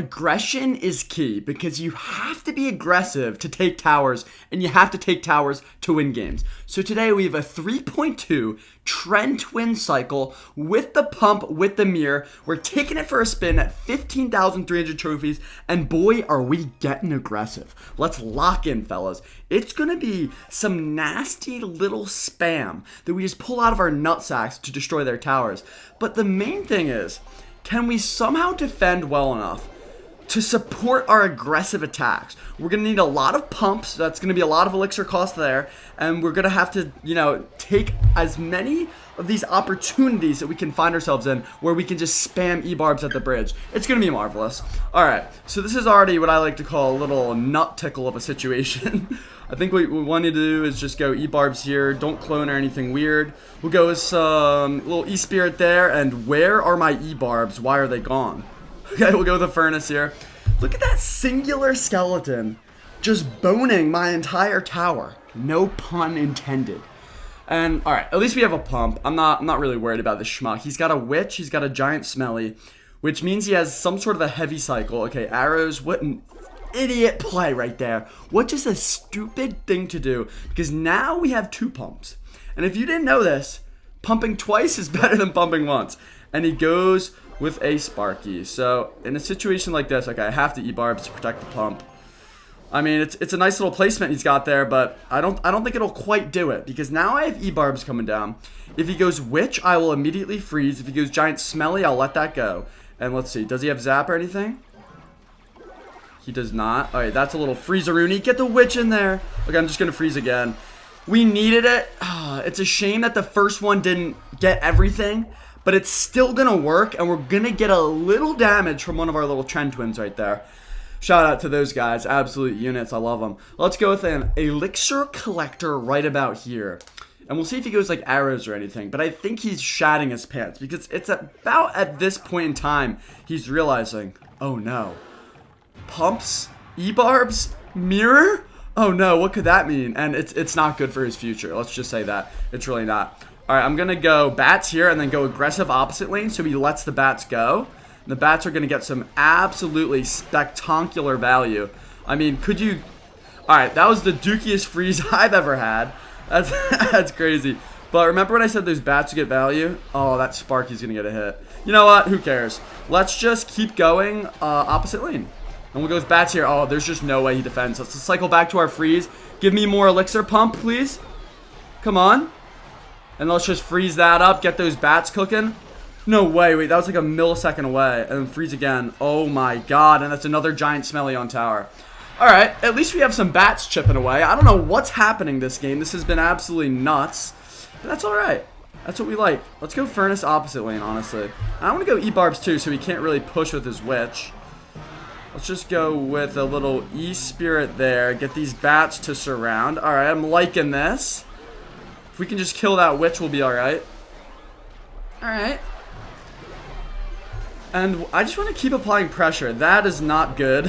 Aggression is key because you have to be aggressive to take towers, and you have to take towers to win games. So today we have a 3.2 Tren twin cycle with the pump, with the mirror. We're taking it for a spin at 15,300 trophies, and boy, are we getting aggressive. Let's lock in, fellas. It's going to be some nasty little spam that we just pull out of our nutsacks to destroy their towers. But the main thing is, can we somehow defend well enough to support our aggressive attacks? We're going to need a lot of pumps. That's going to be a lot of elixir cost there. And we're going to have to, take as many of these opportunities that we can find ourselves in where we can just spam E-barbs at the bridge. It's going to be marvelous. All right, so this is already what I like to call a little nut tickle of a situation. I think what we want to do is just go E-barbs here. Don't clone or anything weird. We'll go with some little E-spirit there. And where are my E-barbs? Why are they gone? Okay, we'll go with a furnace here. Look at that singular skeleton just boning my entire tower. No pun intended. And all right, at least we have a pump. I'm not really worried about this schmuck. He's got a witch. He's got a giant smelly, which means he has some sort of a heavy cycle. Okay, arrows. What an idiot play right there. What just a stupid thing to do, because now we have two pumps. And if you didn't know this, pumping twice is better than pumping once. And he goes with a Sparky. So in a situation like this, okay, I have to E-barbs to protect the pump. I mean, it's a nice little placement he's got there, but I don't think it'll quite do it, because now I have E-barbs coming down. If he goes witch, I will immediately freeze. If he goes giant smelly, I'll let that go. And let's see, does he have zap or anything? He does not. All right, that's a little freezeroony. Get the witch in there. Okay, I'm just gonna freeze again. We needed it. It's a shame that the first one didn't get everything, but it's still gonna work, and we're gonna get a little damage from one of our little Tren twins right there. Shout out to those guys, absolute units, I love them. Let's go with an elixir collector right about here. And we'll see if he goes like arrows or anything, but I think he's shatting his pants, because it's about at this point in time, he's realizing, oh no. Pumps? E-barbs? Mirror? Oh no, what could that mean? And it's not good for his future, let's just say that. It's really not. Alright, I'm gonna go bats here and then go aggressive opposite lane so he lets the bats go. And the bats are gonna get some absolutely spectacular value. I mean, could you... Alright, that was the dookiest freeze I've ever had. That's crazy. But remember when I said those bats get value? Oh, that Sparky's gonna get a hit. You know what? Who cares? Let's just keep going opposite lane. And we'll go with bats here. Oh, there's just no way he defends. Let's just cycle back to our freeze. Give me more elixir pump, please. Come on. And let's just freeze that up. Get those bats cooking. No way. Wait, that was like a millisecond away. And then freeze again. Oh my god. And that's another giant smelly on tower. Alright, at least we have some bats chipping away. I don't know what's happening this game. This has been absolutely nuts. But that's alright. That's what we like. Let's go furnace opposite lane, honestly. I want to go E-barbs too, so he can't really push with his witch. Let's just go with a little E-spirit there. Get these bats to surround. Alright, I'm liking this. If we can just kill that witch, we'll be alright. Alright. And I just want to keep applying pressure. That is not good.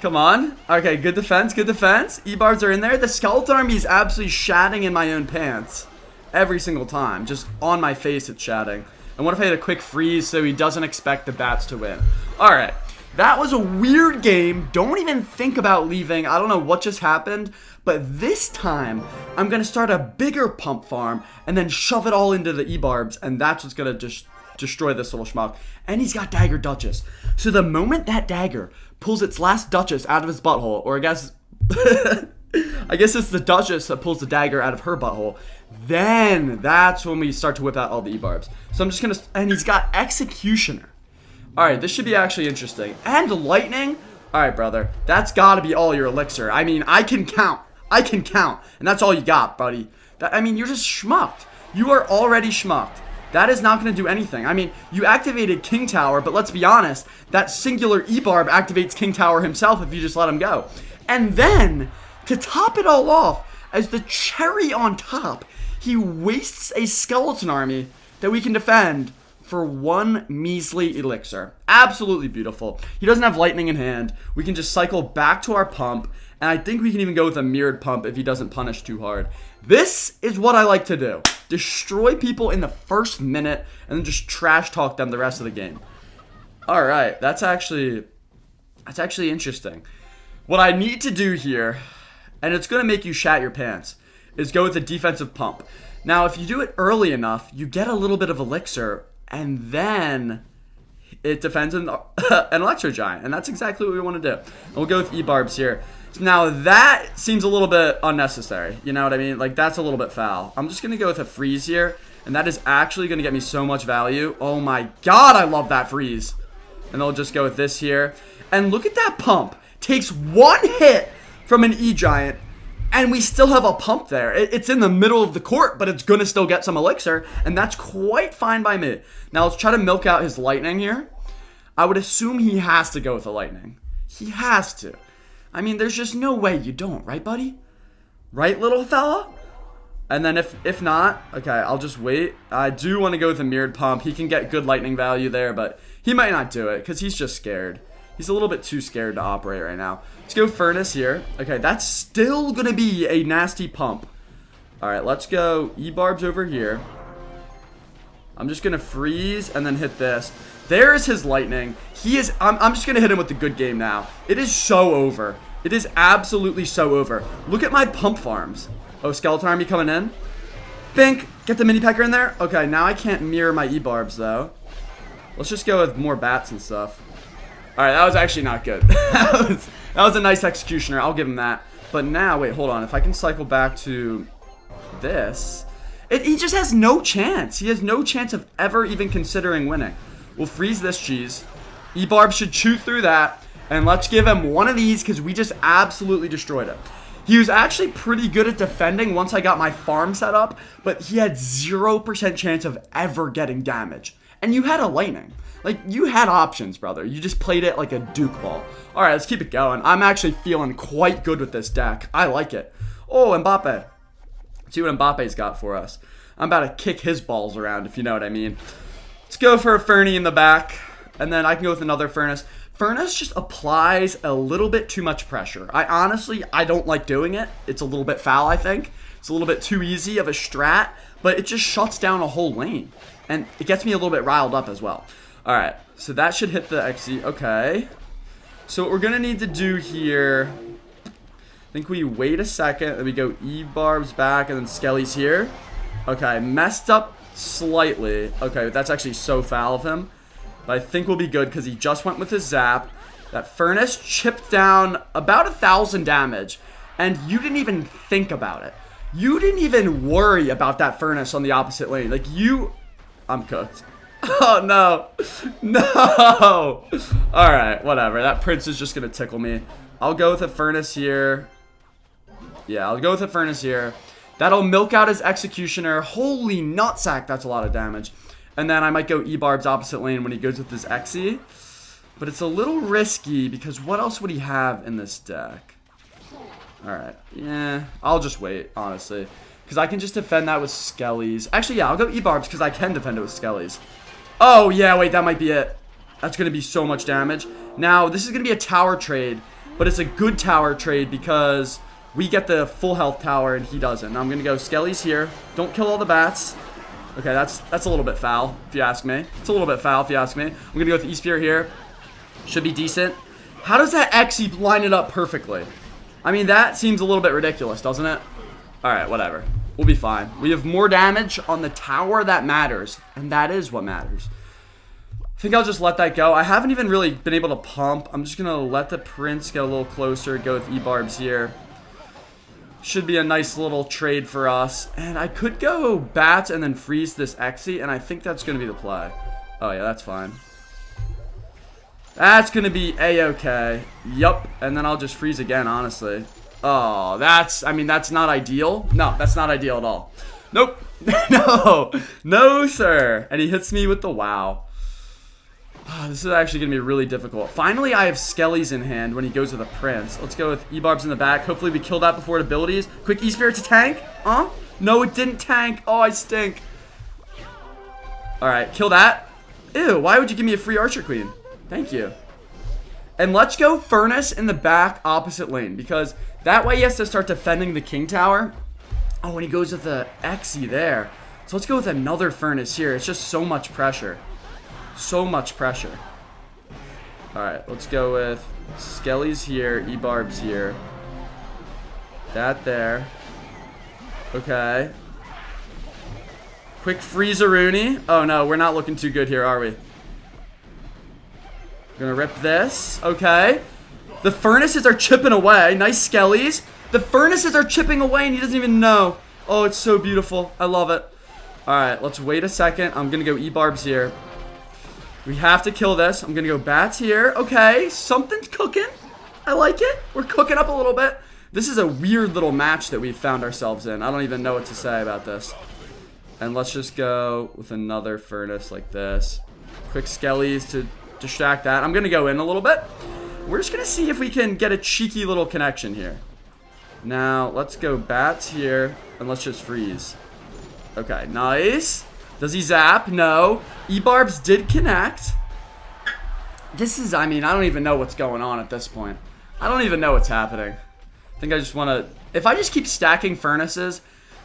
Come on. Okay, good defense, good defense. E-barbs are in there. The skeleton army is absolutely shatting in my own pants. Every single time. Just on my face, it's shatting. And what if I hit a quick freeze so he doesn't expect the bats to win? Alright. That was a weird game. Don't even think about leaving. I don't know what just happened. But this time, I'm going to start a bigger pump farm and then shove it all into the E-barbs. And that's what's going to just destroy this little schmuck. And he's got Dagger Duchess. So the moment that dagger pulls its last Duchess out of his butthole, or I guess... I guess it's the Duchess that pulls the dagger out of her butthole, then that's when we start to whip out all the E-barbs. So I'm just going to... And he's got Executioner. Alright, this should be actually interesting. And lightning? Alright, brother. That's gotta be all your elixir. I mean, I can count. I can count. And that's all you got, buddy. I mean, you're just schmucked. You are already schmucked. That is not going to do anything. I mean, you activated King Tower, but let's be honest. That singular E-barb activates King Tower himself if you just let him go. And then, to top it all off, as the cherry on top, he wastes a skeleton army that we can defend for one measly elixir. Absolutely beautiful. He doesn't have lightning in hand. We can just cycle back to our pump, and I think we can even go with a mirrored pump if he doesn't punish too hard. This is what I like to do. Destroy people in the first minute, and then just trash talk them the rest of the game. All right, that's actually interesting. What I need to do here, and it's going to make you shat your pants, is go with a defensive pump. Now, if you do it early enough, you get a little bit of elixir, and then it defends an Electro Giant, and that's exactly what we want to do. And we'll go with E-Barbs here. Now, that seems a little bit unnecessary. You know what I mean? Like, that's a little bit foul. I'm just going to go with a freeze here, and that is actually going to get me so much value. Oh my god, I love that freeze. And I'll just go with this here. And look at that pump. Takes one hit from an E-Giant, and we still have a pump there. It's in the middle of the court, but it's going to still get some elixir, and that's quite fine by me. Now, let's try to milk out his lightning here. I would assume he has to go with a lightning. He has to. I mean, there's just no way you don't, right, buddy? Right, little fella? And then if not, okay, I'll just wait. I do want to go with a mirrored pump. He can get good lightning value there, but he might not do it because he's just scared. He's a little bit too scared to operate right now. Let's go Furnace here. Okay, that's still going to be a nasty pump. All right, let's go E-Barbs over here. I'm just going to freeze and then hit this. There's his lightning. I'm just going to hit him with the good game now. It is so over. It is absolutely so over. Look at my pump farms. Oh, Skeleton Army coming in. Bink. Get the mini pecker in there. Okay, now I can't mirror my E-Barbs, though. Let's just go with more bats and stuff. All right, that was actually not good. that was a nice executioner. I'll give him that. But now, wait, hold on. If I can cycle back to this, he just has no chance. He has no chance of ever even considering winning. We'll freeze this cheese. E-Barb should chew through that. And let's give him one of these because we just absolutely destroyed it. He was actually pretty good at defending once I got my farm set up, but he had 0% chance of ever getting damage. And you had a lightning. Like, you had options, brother. You just played it like a Duke ball. All right, let's keep it going. I'm actually feeling quite good with this deck. I like it. Oh, Mbappe. Let's see what Mbappe's got for us. I'm about to kick his balls around, if you know what I mean. Let's go for a Fernie in the back, and then I can go with another Furnace. Furnace just applies a little bit too much pressure. I don't like doing it. It's a little bit foul, I think. It's a little bit too easy of a strat, but it just shuts down a whole lane. And it gets me a little bit riled up as well. All right, so that should hit the XZ. Okay. So what we're going to need to do here, I think we wait a second, and we go E-Barbs back, and then Skelly's here. Okay, messed up slightly. Okay, that's actually so foul of him. But I think we'll be good because he just went with his zap. That Furnace chipped down about 1,000 damage, and you didn't even think about it. You didn't even worry about that Furnace on the opposite lane. Like, I'm cooked. Oh, no. No. All right, whatever. That Prince is just going to tickle me. I'll go with a Furnace here. Yeah, I'll go with a Furnace here. That'll milk out his Executioner. Holy nutsack, that's a lot of damage. And then I might go E-Barb's opposite lane when he goes with his Exy. But it's a little risky because what else would he have in this deck? Alright, yeah, I'll just wait, honestly. Because I can just defend that with Skellies. Actually, yeah, I'll go E-Barbs because I can defend it with Skellies. Oh, yeah, wait, that might be it. That's going to be so much damage. Now, this is going to be a tower trade, but it's a good tower trade because we get the full health tower and he doesn't. Now, I'm going to go Skellies here. Don't kill all the bats. Okay, that's a little bit foul, if you ask me. It's a little bit foul, if you ask me. I'm going to go with E-Sphere here. Should be decent. How does that Exy line it up perfectly? I mean, that seems a little bit ridiculous, doesn't it? Alright, whatever. We'll be fine. We have more damage on the tower that matters, and that is what matters. I think I'll just let that go. I haven't even really been able to pump. I'm just going to let the Prince get a little closer, go with E-Barbs here. Should be a nice little trade for us. And I could go Bats and then freeze this Exy, and I think that's going to be the play. Oh, yeah, that's fine. That's going to be A-okay. Yup. And then I'll just freeze again, honestly. Oh, that's not ideal. No, that's not ideal at all. Nope. No. No, sir. And he hits me with the wow. Oh, this is actually going to be really difficult. Finally, I have Skellies in hand when he goes with a Prince. Let's go with E-Barbs in the back. Hopefully, we kill that before it abilities. Quick E-Sphere to tank. Huh? No, it didn't tank. Oh, I stink. All right, kill that. Ew, why would you give me a free Archer Queen? Thank you. And let's go Furnace in the back opposite lane because that way he has to start defending the King Tower. Oh, and he goes with the Exy there. So let's go with another Furnace here. It's just so much pressure. So much pressure. Alright, let's go with Skelly's here, E-Barb's here. That there. Okay. Quick freeze-a-rooney. Oh no, we're not looking too good here, are we? Gonna rip this. Okay. The furnaces are chipping away. Nice Skellies. The furnaces are chipping away and he doesn't even know. Oh, it's so beautiful. I love it. Alright, let's wait a second. I'm gonna go E-Barb's here. We have to kill this. I'm gonna go bats here. Okay, something's cooking. I like it. We're cooking up a little bit. This is a weird little match that we've found ourselves in. I don't even know what to say about this. And let's just go with another furnace like this. Quick Skellies to distract that. I'm gonna go in a little bit. We're just gonna see if we can get a cheeky little connection here. Now, let's go bats here. And let's just freeze. Okay, nice. Does he zap? No. E-Barbs did connect. This is, I mean, I don't even know what's going on at this point. I don't even know what's happening. I think I just want to, if I just keep stacking furnaces,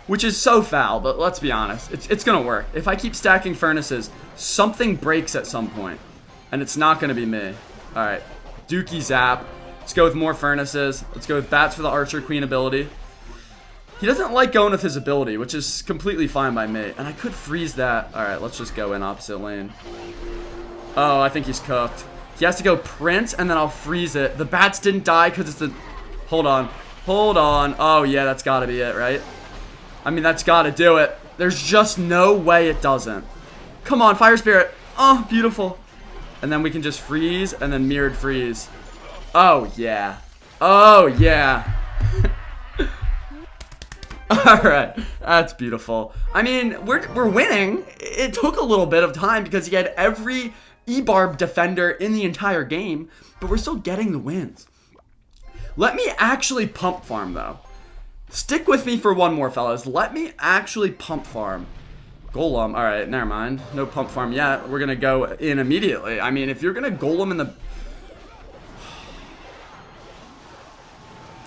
which is so foul, but let's be honest, it's going to work. If I keep stacking furnaces, something breaks at some point, and it's not going to be me. All right, Dookie zap. Let's go with more furnaces. Let's go with bats for the Archer Queen ability. He doesn't like going with his ability, which is completely fine by me. And I could freeze that. Alright, let's just go in opposite lane. Oh, I think he's cooked. He has to go Prince, and then I'll freeze it. The bats didn't die because it's the... Hold on. Hold on. Oh, yeah, that's got to be it, right? I mean, that's got to do it. There's just no way it doesn't. Come on, Fire Spirit. Oh, beautiful. And then we can just freeze, and then mirrored freeze. Oh, yeah. Oh, yeah. Alright, that's beautiful. I mean, we're winning. It took a little bit of time because he had every E-Barb defender in the entire game, but we're still getting the wins. Let me actually pump farm, though. Stick with me for one more, fellas. Let me actually pump farm. Golem. Alright, never mind. No pump farm yet. We're going to go in immediately. I mean, if you're going to golem in the...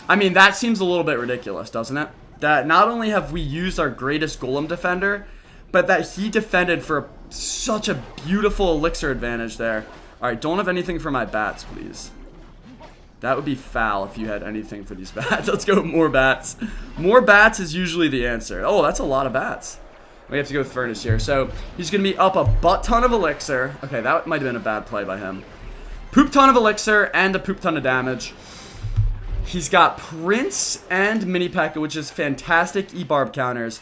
I mean, that seems a little bit ridiculous, doesn't it? That not only have we used our greatest golem defender, but that he defended for such a beautiful elixir advantage there. Alright, don't have anything for my bats, please. That would be foul if you had anything for these bats. Let's go with more bats. More bats is usually the answer. Oh, that's a lot of bats. We have to go with Furnace here. So, he's going to be up a butt ton of elixir. Okay, that might have been a bad play by him. Poop ton of elixir and a poop ton of damage. He's got Prince and Mini P.E.K.K.A, which is fantastic E-Barb counters.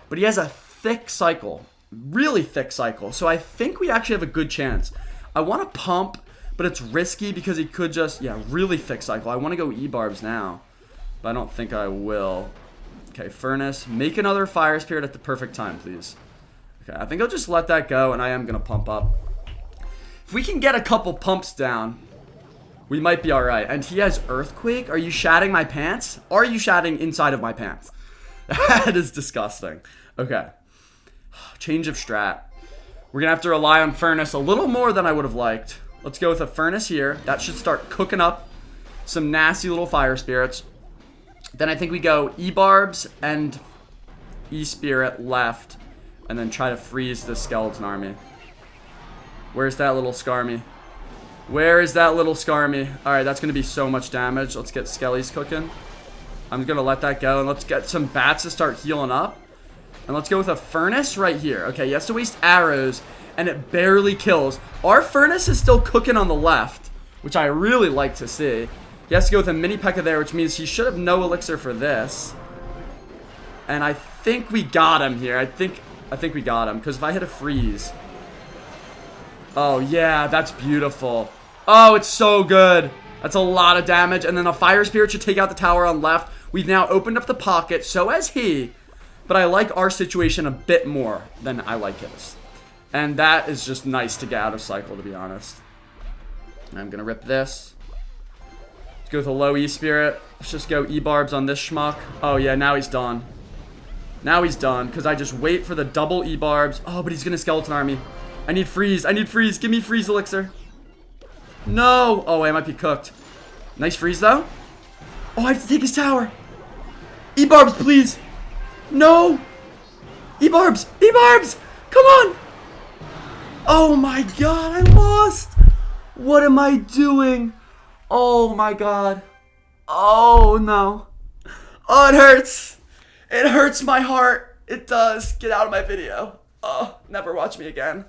But he has a thick cycle. Really thick cycle. So I think we actually have a good chance. I want to pump, but it's risky because he could just... Yeah, really thick cycle. I want to go E-Barbs now. But I don't think I will. Okay, Furnace. Make another Fire Spirit at the perfect time, please. Okay, I think I'll just let that go, and I am going to pump up. If we can get a couple pumps down... We might be alright. And he has Earthquake? Are you shatting my pants? Are you shatting inside of my pants? That is disgusting. Okay. Change of strat. We're going to have to rely on Furnace a little more than I would have liked. Let's go with a Furnace here. That should start cooking up some nasty little Fire Spirits. Then I think we go E-Barbs and E-Spirit left. And then try to freeze the Skeleton Army. Where's that little Skarmy? Where is that little Skarmy? Alright, that's going to be so much damage. Let's get Skellies cooking. I'm going to let that go. And let's get some bats to start healing up. And let's go with a Furnace right here. Okay, he has to waste arrows. And it barely kills. Our Furnace is still cooking on the left. Which I really like to see. He has to go with a Mini P.E.K.K.A there. Which means he should have no elixir for this. And I think we got him here. I think we got him. Because if I hit a freeze... Oh, yeah, that's beautiful. Oh, it's so good. That's a lot of damage. And then a Fire Spirit should take out the tower on left. We've now opened up the pocket. So has he. But I like our situation a bit more than I like his. And that is just nice to get out of cycle, to be honest. I'm going to rip this. Let's go with a low E-Spirit. Let's just go E-Barbs on this schmuck. Oh, yeah, now he's done. Now he's done. Because I just wait for the double E-Barbs. Oh, but he's going to Skeleton Army. I need freeze. I need freeze. Give me freeze elixir. No. Oh, I might be cooked. Nice freeze, though. Oh, I have to take his tower. E-Barbs, please. No. E-Barbs. E-Barbs. Come on. Oh, my God. I lost. What am I doing? Oh my god. Oh no. Oh, it hurts. It hurts my heart. It does. Get out of my video. Oh, never watch me again.